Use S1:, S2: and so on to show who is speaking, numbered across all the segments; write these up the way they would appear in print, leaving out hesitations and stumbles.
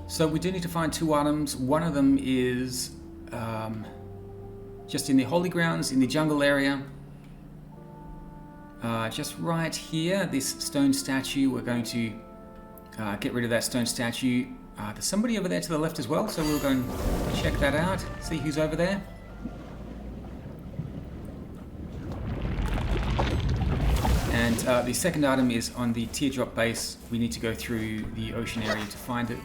S1: So we do need to find 2 items. One of them is just in the holy grounds, in the jungle area. Just right here, this stone statue. We're going to get rid of that stone statue. There's somebody over there to the left as well, so we'll go and check that out, see who's over there. And the second item is on the Teardrop base. We need to go through the ocean area to find it.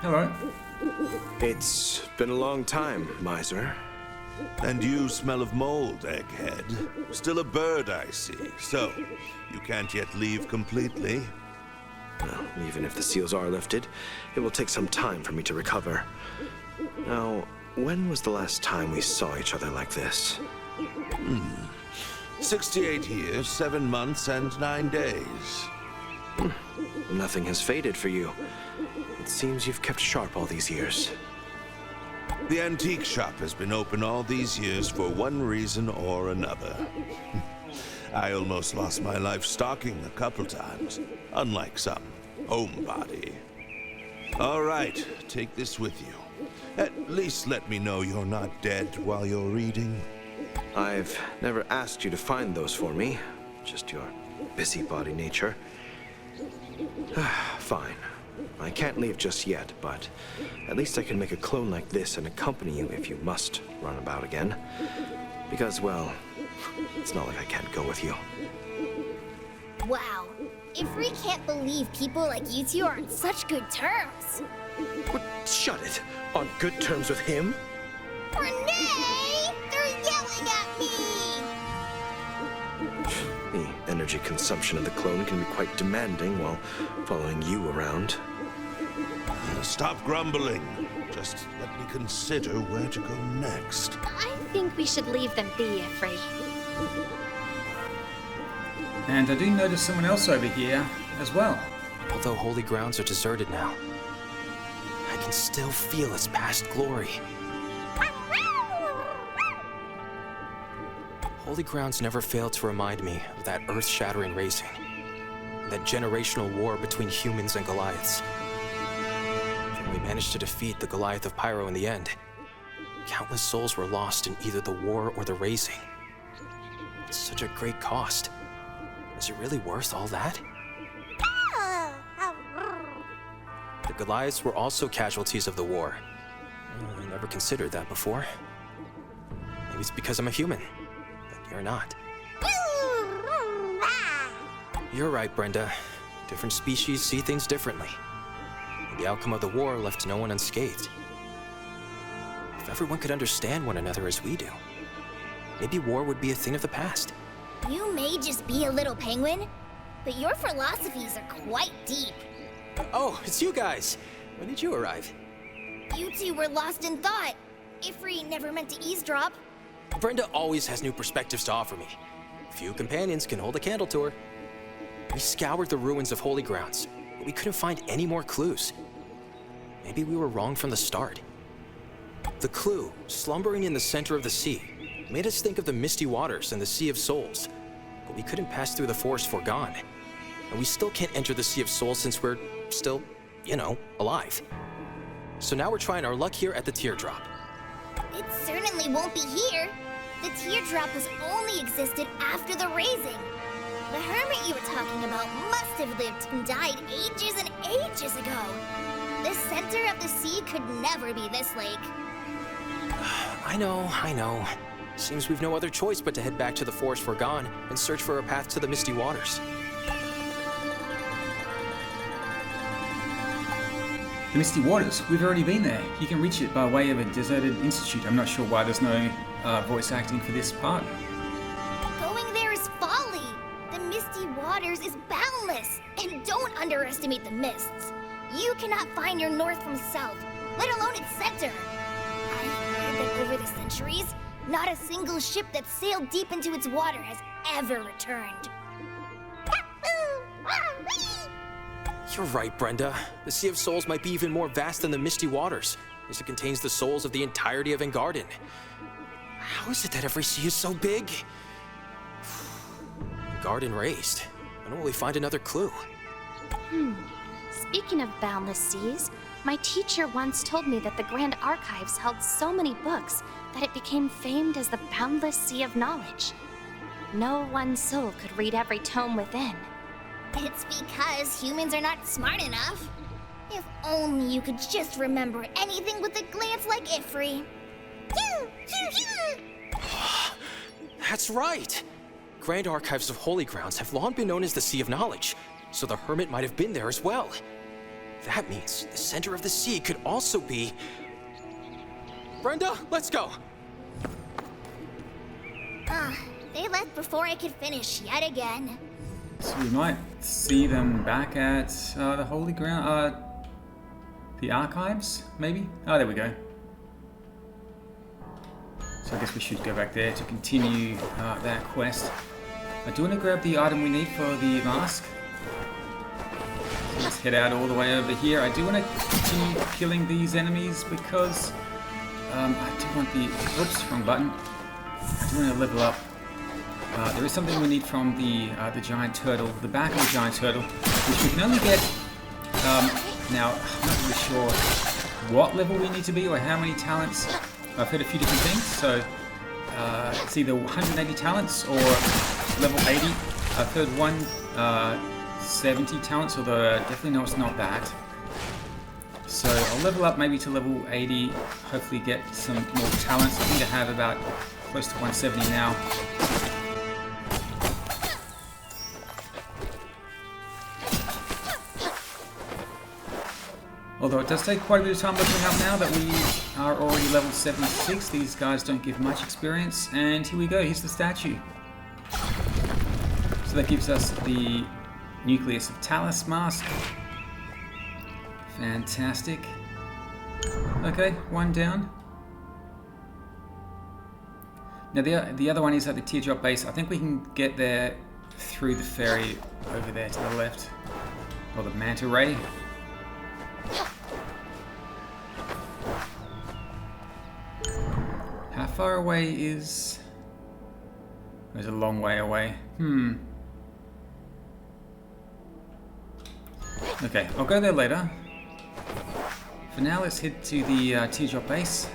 S1: Hello.
S2: It's been a long time, miser.
S3: And you smell of mold, egghead. Still a bird, I see. So, you can't yet leave completely?
S2: Well, even if the seals are lifted, it will take some time for me to recover. Now, when was the last time we saw each other like this?
S3: 68 years, 7 months, and 9 days.
S2: Nothing has faded for you. It seems you've kept sharp all these years.
S3: The antique shop has been open all these years for one reason or another. I almost lost my life stalking a couple times, unlike some homebody. All right, take this with you. At least let me know you're not dead while you're reading.
S2: I've never asked you to find those for me, just your busybody nature. Fine. I can't leave just yet, but at least I can make a clone like this and accompany you if you must run about again. Because, well, it's not like I can't go with you.
S4: Wow. Ifri can't believe people like you two are on such good terms.
S2: What? Shut it! On good terms with him?
S4: Renee! They're yelling at me!
S2: The energy consumption of the clone can be quite demanding while following you around.
S3: Stop grumbling. Just let me consider where to go next.
S5: I think we should leave them be, Ifri.
S1: And I do notice someone else over here as well.
S6: Although holy grounds are deserted now, I can still feel its past glory. Holy grounds never failed to remind me of that earth-shattering racing, that generational war between humans and Goliaths. When we managed to defeat the Goliath of Pyro in the end, countless souls were lost in either the war or the raising. It's such a great cost. Is it really worth all that? The Goliaths were also casualties of the war. I never considered that before. Maybe it's because I'm a human, but you're not. You're right, Brenda. Different species see things differently. And the outcome of the war left no one unscathed. If everyone could understand one another as we do, maybe war would be a thing of the past.
S4: You may just be a little penguin, but your philosophies are quite deep.
S6: Oh, it's you guys! When did you arrive?
S4: You two were lost in thought. Ifri never meant to eavesdrop.
S6: Brenda always has new perspectives to offer me. Few companions can hold a candle to her. We scoured the ruins of holy grounds, but we couldn't find any more clues. Maybe we were wrong from the start. The clue, slumbering in the center of the sea, made us think of the misty waters and the Sea of Souls, but we couldn't pass through the forest foregone. And we still can't enter the Sea of Souls since we're still, alive. So now we're trying our luck here at the Teardrop.
S4: It certainly won't be here. The Teardrop has only existed after the raising. The hermit you were talking about must have lived and died ages and ages ago. The center of the sea could never be this lake.
S6: I know. Seems we've no other choice but to head back to the forest foregone and search for a path to the misty waters.
S1: The Misty Waters, we've already been there. You can reach it by way of a deserted institute. I'm not sure why there's no voice acting for this part.
S4: Going there is folly. The Misty Waters is boundless. And don't underestimate the mists. You cannot find your north from south, let alone its center. I've heard that over the centuries, not a single ship that sailed deep into its water has ever returned.
S6: You're right, Brenda. The Sea of Souls might be even more vast than the Misty Waters, as it contains the souls of the entirety of Engarden. How is it that every sea is so big? Engarden raised. When will we find another clue?
S5: Speaking of boundless seas, my teacher once told me that the Grand Archives held so many books that it became famed as the boundless sea of knowledge. No one soul could read every tome within.
S4: It's because humans are not smart enough. If only you could just remember anything with a glance like Ifri.
S6: That's right! Grand Archives of Holy Grounds have long been known as the Sea of Knowledge, so the Hermit might have been there as well. That means the center of the sea could also be... Brenda, let's go!
S4: They left before I could finish yet again.
S1: So we might see them back at the Holy Ground, the Archives, maybe? Oh, there we go. So I guess we should go back there to continue that quest. I do want to grab the item we need for the mask. So let's head out all the way over here. I do want to continue killing these enemies because I do want the... Oops, wrong button. I do want to level up. There is something we need from the giant turtle, the back of the giant turtle, which we can only get... now, I'm not really sure what level we need to be or how many talents. I've heard a few different things, so it's either 180 talents or level 80. I've heard 170 talents, although I definitely know it's not that. So I'll level up maybe to level 80, hopefully get some more talents. I think I have about close to 170 now. Although it does take quite a bit of time looking up now that we are already level 76. These guys don't give much experience. And here we go, here's the statue. So that gives us the nucleus of Talus mask. Fantastic. Okay, one down. Now the other one is at the Teardrop base. I think we can get there through the ferry over there to the left. Or the manta ray. How far away is... There's a long way away. Okay, I'll go there later. For now, let's head to the Teardrop base.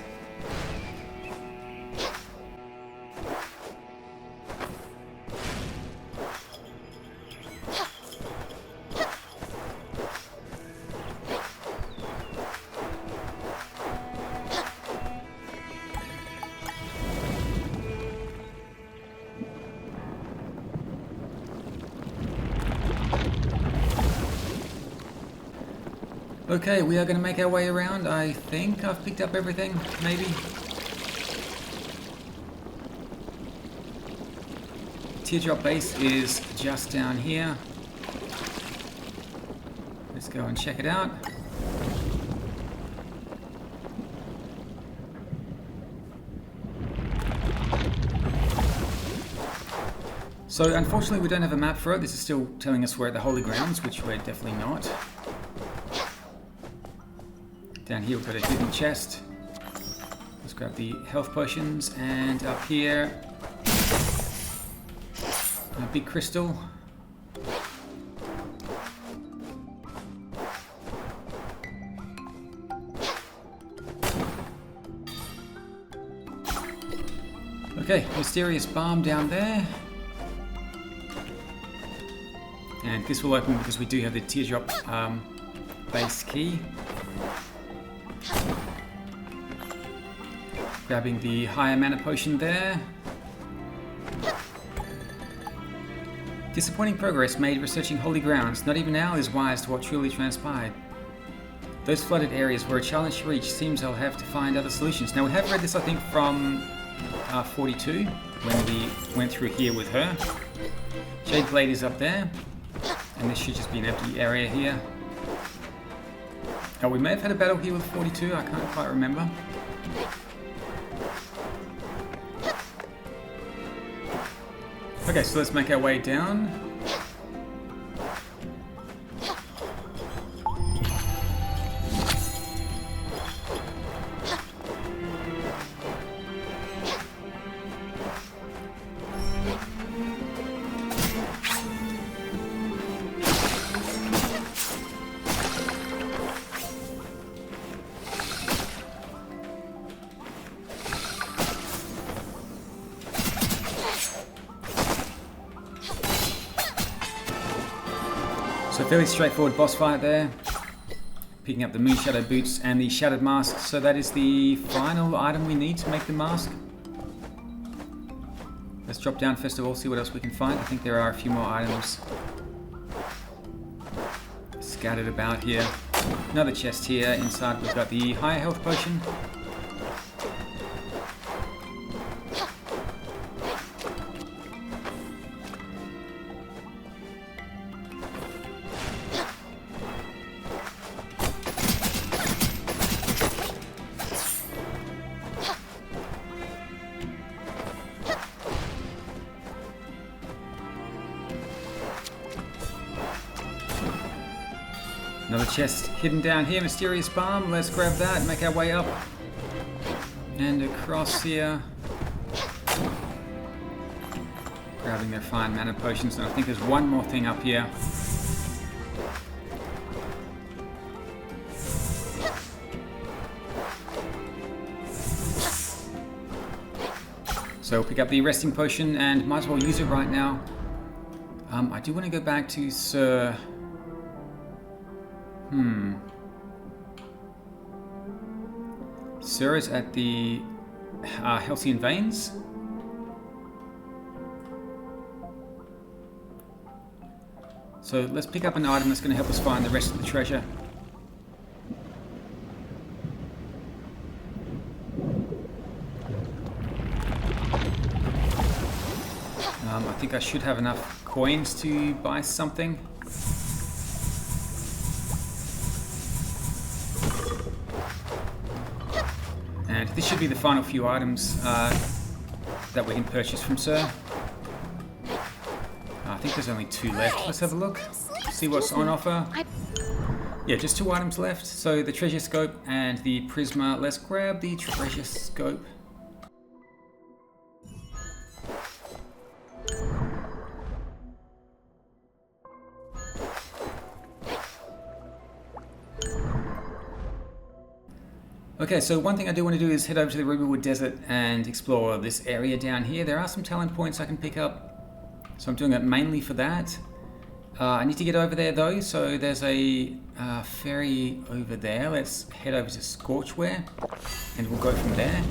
S1: Okay, we are going to make our way around. I think I've picked up everything, maybe. Teardrop base is just down here. Let's go and check it out. So unfortunately we don't have a map for it. This is still telling us we're at the Holy Grounds, which we're definitely not. Down here we've got a hidden chest. Let's grab the health potions, and up here a big crystal. Okay, mysterious balm down there. And this will open because we do have the Teardrop base key. Grabbing the higher mana potion there. Disappointing progress made researching Holy Grounds. Not even now is wise to what truly transpired. Those flooded areas were a challenge to reach. Seems I'll have to find other solutions. Now we have read this, I think, from 42 when we went through here with her. Jade Blade is up there, and this should just be an empty area here. Oh, we may have had a battle here with 42. I can't quite remember. Okay, so let's make our way down. Fairly straightforward boss fight there. Picking up the Moon Shadow boots and the Shattered Mask. So that is the final item we need to make the mask. Let's drop down first of all, see what else we can find. I think there are a few more items scattered about here. Another chest here. Inside we've got the higher health potion. Another chest hidden down here, mysterious balm. Let's grab that, make our way up. And across here. Grabbing their fine mana potions, and I think there's one more thing up here. So we'll pick up the resting potion and might as well use it right now. I do want to go back to Sir... Sir is at the Halcyon Veins. So let's pick up an item that's going to help us find the rest of the treasure. I think I should have enough coins to buy something. And this should be the final few items that we can purchase from Sir. I think there's only 2 left. Let's have a look. See what's on offer. Yeah, just 2 items left. So the treasure scope and the prisma. Let's grab the treasure scope. Okay, so one thing I do want to do is head over to the Rubywood Desert and explore this area down here. There are some talent points I can pick up, so I'm doing it mainly for that. I need to get over there though, so there's a ferry over there. Let's head over to Scorchware and we'll go from there.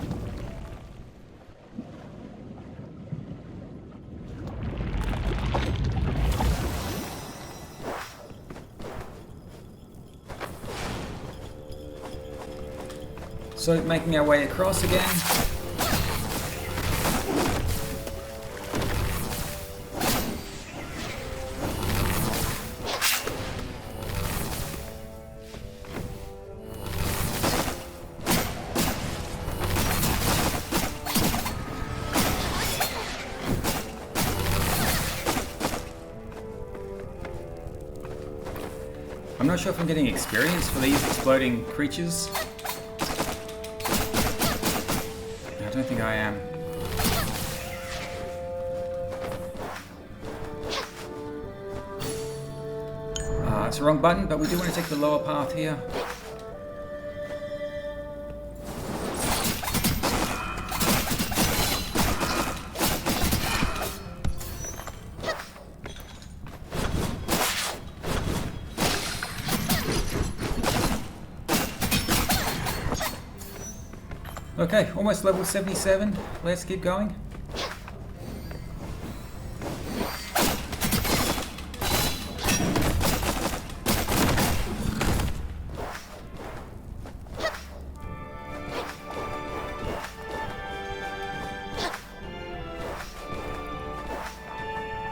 S1: So making our way across again. I'm not sure if I'm getting experience for these exploding creatures. I don't think I am. It's the wrong button, but we do want to take the lower path here. Okay, almost level 77. Let's keep going.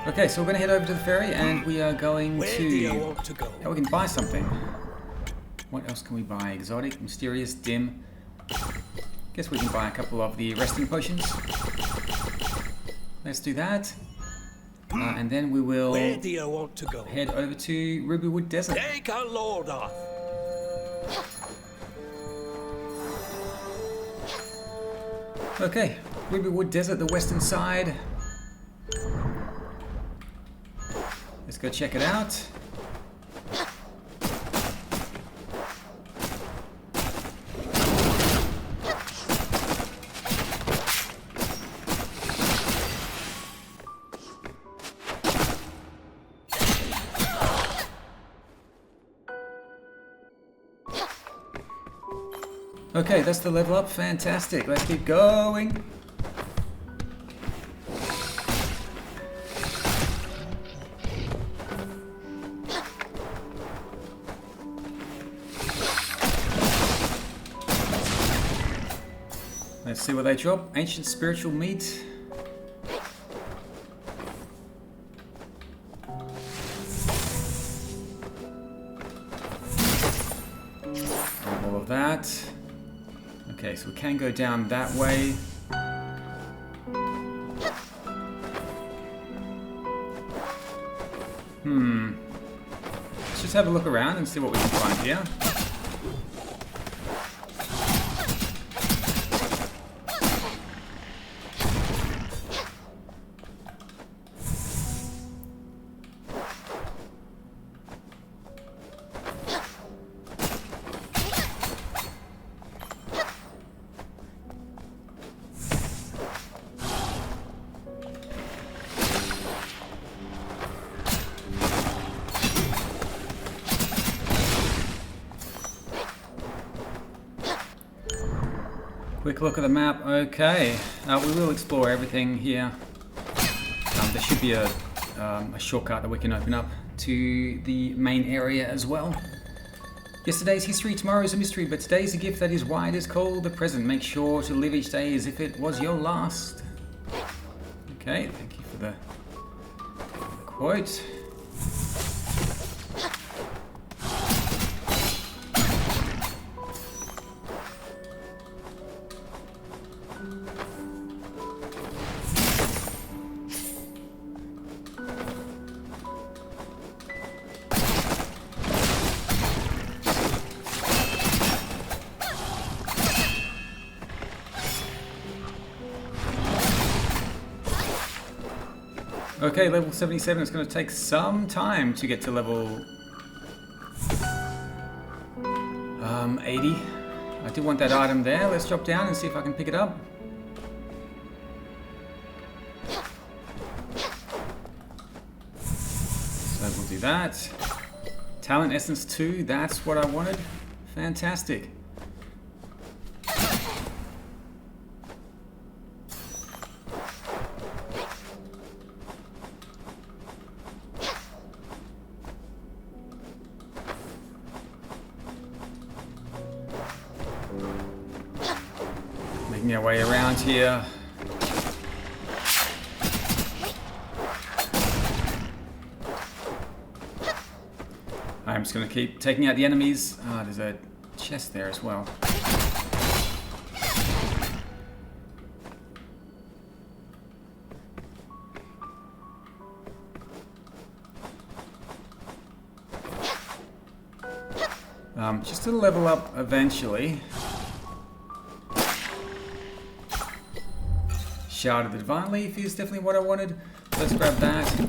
S1: Okay, so we're going to head over to the ferry and we are going to... Oh, we can buy something. What else can we buy? Exotic, mysterious, dim. Guess we can buy a couple of the resting potions. Let's do that. And then we will head over to Rubywood Desert.
S7: Take our lord off.
S1: Okay, Rubywood Desert, the western side. Let's go check it out. Okay, that's the level up. Fantastic. Let's keep going. Let's see what they drop. Ancient spiritual meat. All of that. Okay, so we can go down that way. Let's just have a look around and see what we can find here. Quick look at the map. Okay, we will explore everything here. There should be a shortcut that we can open up to the main area as well. Yesterday's history, tomorrow is a mystery, but today's a gift that is why it is called the present. Make sure to live each day as if it was your last. Okay, thank you for the quote. Okay, level 77 is going to take some time to get to level 80. I do want that item there. Let's drop down and see if I can pick it up. So we'll do that. Talent Essence 2, that's what I wanted. Fantastic. Making our way around here. I'm just going to keep taking out the enemies. There's a chest there as well. Just to level up eventually. Shard of the Divine Leaf is definitely what I wanted. Let's grab that.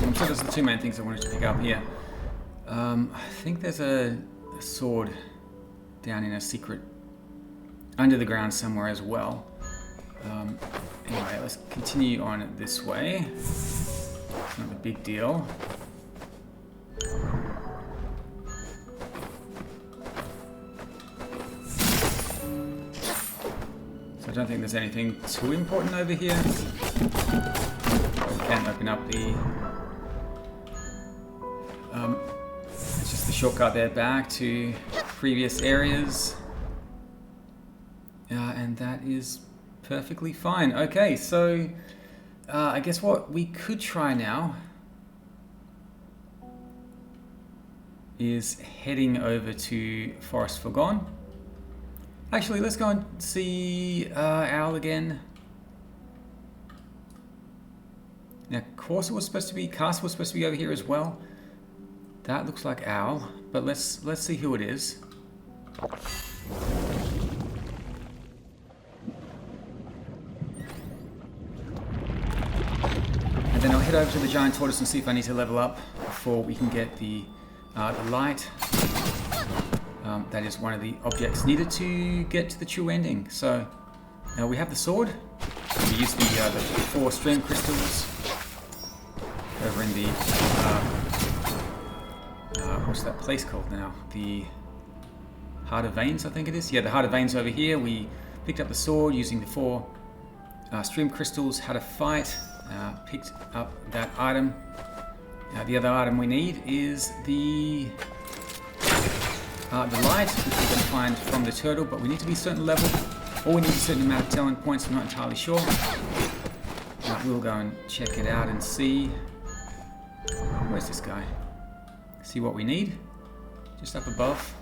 S1: I'm sure those are the two main things I wanted to pick up here. I think there's a sword down in a secret under the ground somewhere as well. Anyway, let's continue on this way. Not a big deal. So I don't think there's anything too important over here. We can open up the... it's just the shortcut there back to previous areas. And that is perfectly fine. Okay, so I guess what we could try now is heading over to Forest Forgone. Actually, let's go and see Owl again. Now, Castle was supposed to be over here as well. That looks like Owl, but let's see who it is. And then I'll head over to the giant tortoise and see if I need to level up before we can get the light. That is one of the objects needed to get to the true ending. So now we have the sword. We use the 4 stream crystals over in the what's that place called now? The Heart of Veins, I think it is. Yeah, the Heart of Veins over here. We picked up the sword using the 4 stream crystals, had a fight, picked up that item. The other item we need is the light, which we're going to find from the turtle, but we need to be a certain level, or we need a certain amount of talent points, I'm not entirely sure. We'll go and check it out and see. Where's this guy? See what we need. Just up above.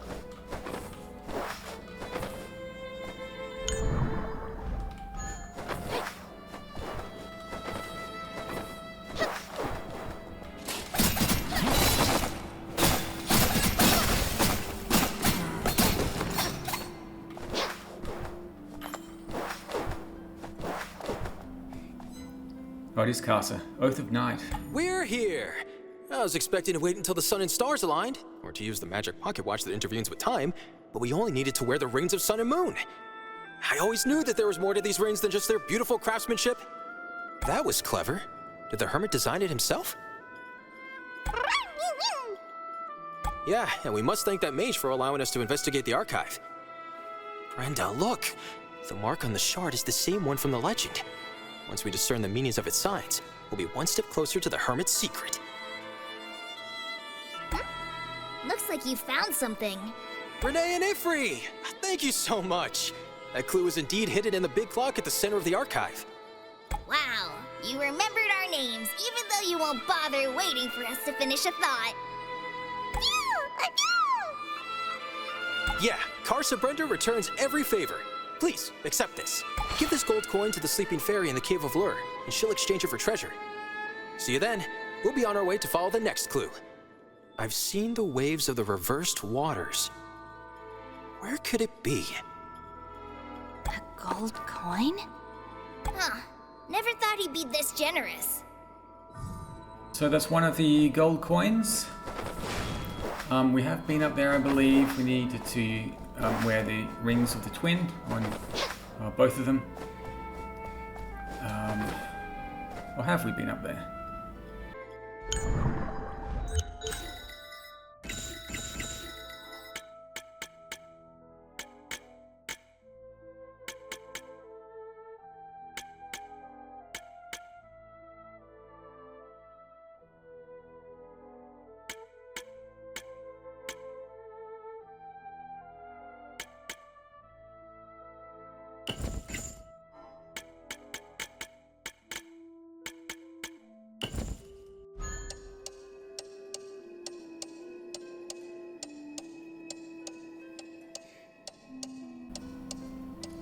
S1: Oh, it is Casa. Oath of Night.
S6: We're here! I was expecting to wait until the sun and stars aligned, or to use the magic pocket watch that intervenes with time, but we only needed to wear the rings of sun and moon. I always knew that there was more to these rings than just their beautiful craftsmanship. That was clever. Did the hermit design it himself? Yeah, and we must thank that mage for allowing us to investigate the archive. Brenda, look! The mark on the shard is the same one from the legend. Once we discern the meanings of its signs, we'll be one step closer to the hermit's secret.
S4: Looks like you found something.
S6: Renee and Ifri! Thank you so much! That clue is indeed hidden in the big clock at the center of the archive.
S4: Wow, you remembered our names, even though you won't bother waiting for us to finish a thought.
S6: Yeah, Carsa Brenda returns every favor. Please, accept this. Give this gold coin to the sleeping fairy in the Cave of Lure, and she'll exchange it for treasure. See you then. We'll be on our way to follow the next clue. I've seen the waves of the reversed waters. Where could it be?
S5: A gold coin?
S4: Huh. Never thought he'd be this generous.
S1: So that's one of the gold coins. We have been up there, I believe. We needed to wear the rings of the twin on both of them. Or have we been up there?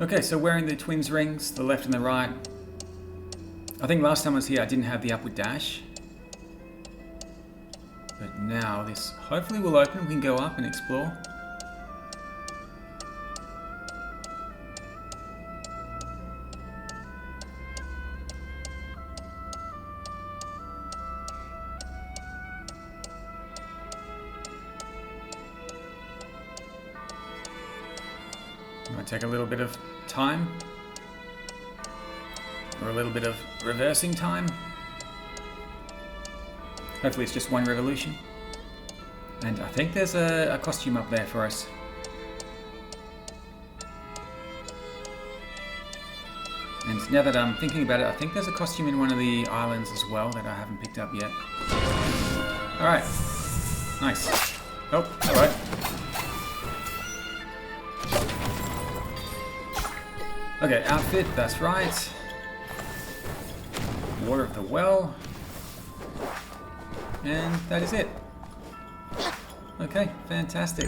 S1: Okay, so wearing the twins rings, the left and the right. I think last time I was here I didn't have the upward dash. But now this hopefully will open, we can go up and explore. Might take a little bit of time, or a little bit of reversing time. Hopefully it's just one revolution. And I think there's a costume up there for us. And now that I'm thinking about it, I think there's a costume in one of the islands as well that I haven't picked up yet. Alright. Nice. Oh, alright. Okay, outfit, that's right. Water of the well. And that is it. Okay, fantastic.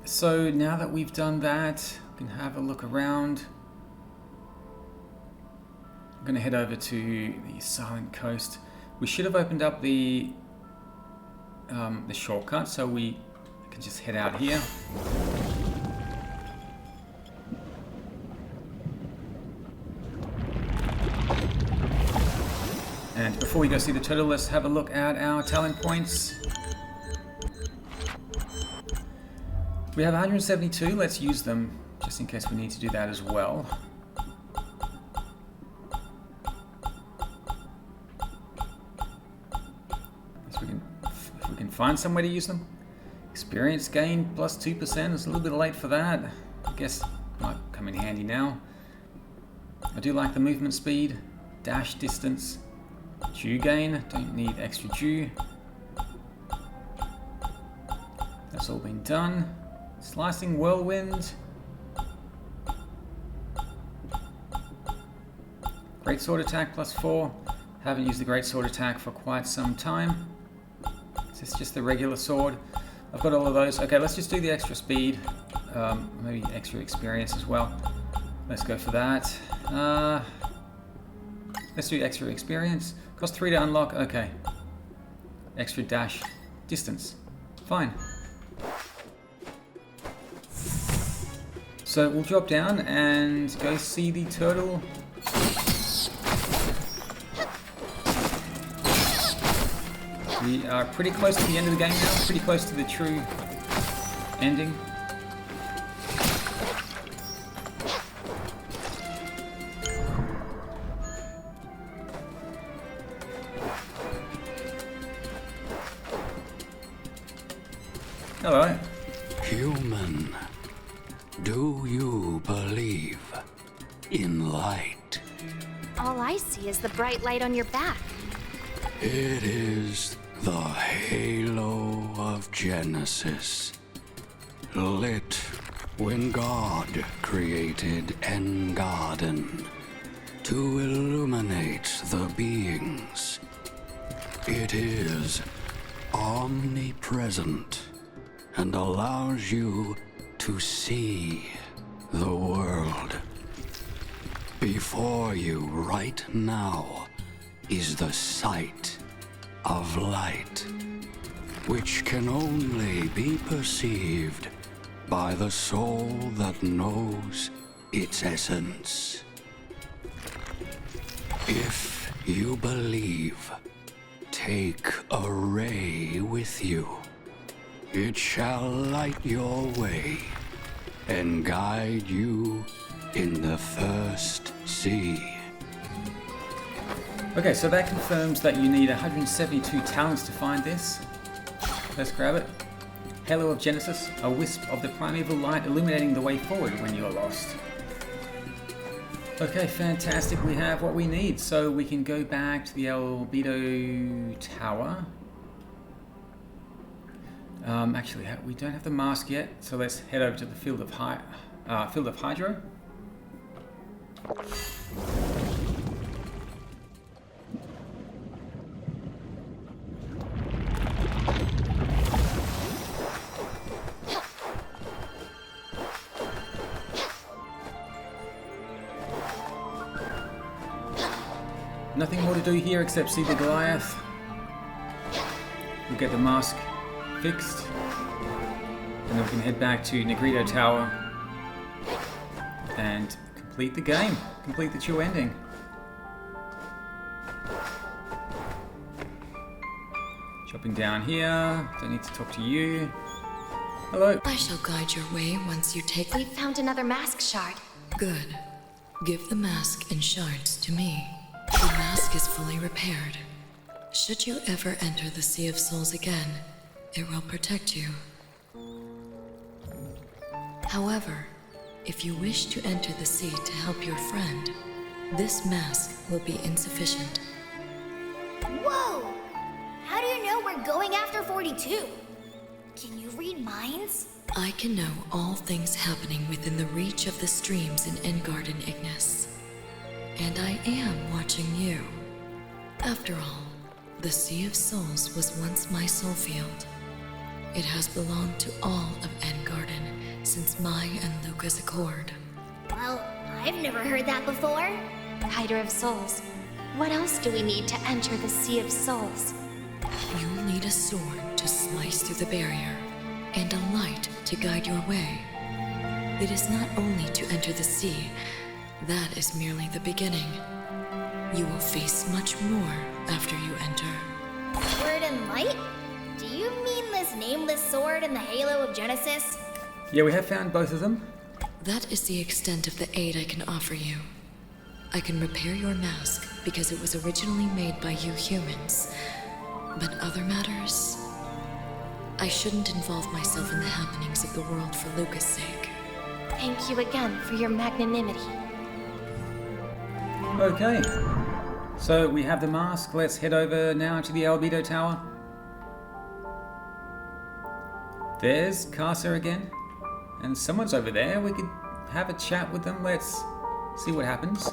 S1: So now that we've done that, we can have a look around. I'm going to head over to the Silent Coast. We should have opened up the shortcut, so we can just head out here. And before we go see the turtle, let's have a look at our talent points. We have 172, let's use them just in case we need to do that as well. If we can find some way to use them. Experience gain plus 2%. It's a little bit late for that. I guess might come in handy now. I do like the movement speed, dash distance, dew gain. Don't need extra dew. That's all been done. Slicing whirlwind. Great sword attack plus 4. Haven't used the great sword attack for quite some time. Is this just the regular sword? I've got all of those. Okay, let's just do the extra speed. Maybe extra experience as well. Let's go for that. Let's do extra experience. Cost 3 to unlock. Okay. Extra dash distance. Fine. So we'll drop down and go see the turtle. We are pretty close to the end of the game now, pretty close to the true ending. Hello.
S7: Human, do you believe in light?
S5: All I see is the bright light on your back.
S7: It is the halo of Genesis, lit when God created Engarden to illuminate the beings. It is omnipresent and allows you to see the world. Before you right now is the sight of light, which can only be perceived by the soul that knows its essence. If you believe, take a ray with you. It shall light your way and guide you in the first sea.
S1: Okay, so that confirms that you need 172 talents to find this. Let's grab it. Halo of Genesis, a wisp of the primeval light illuminating the way forward when you are lost. Okay, fantastic. We have what we need, so we can go back to the Albedo Tower. Actually, we don't have the mask yet, so let's head over to the Field of Hydro. Nothing more to do here except see the Goliath. We'll get the mask fixed. And then we can head back to Negrito Tower and complete the game. Complete the true ending. Chopping down here. Don't need to talk to you. Hello.
S8: I shall guide your way once you take
S5: We found another mask shard.
S8: Good. Give the mask and shards to me. The mask is fully repaired. Should you ever enter the Sea of Souls again, it will protect you. However, if you wish to enter the sea to help your friend, this mask will be insufficient.
S4: Whoa! How do you know we're going after 42? Can you read minds?
S8: I can know all things happening within the reach of the streams in Engarden, Ignis. And I am watching you. After all, the Sea of Souls was once my soul field. It has belonged to all of Engarden since my and Luca's accord.
S4: Well, I've never heard that before.
S5: Hider of Souls. What else do we need to enter the Sea of Souls?
S8: You'll need a sword to slice through the barrier, and a light to guide your way. It is not only to enter the sea, that is merely the beginning. You will face much more after you enter.
S4: Sword and light? Do you mean this nameless sword in the Halo of Genesis?
S1: Yeah, we have found both of them.
S8: That is the extent of the aid I can offer you. I can repair your mask because it was originally made by you humans. But other matters? I shouldn't involve myself in the happenings of the world for Lucas' sake.
S5: Thank you again for your magnanimity.
S1: Okay. So we have the mask. Let's head over now to the Albedo Tower. There's Casa again. And someone's over there. We could have a chat with them. Let's see what happens.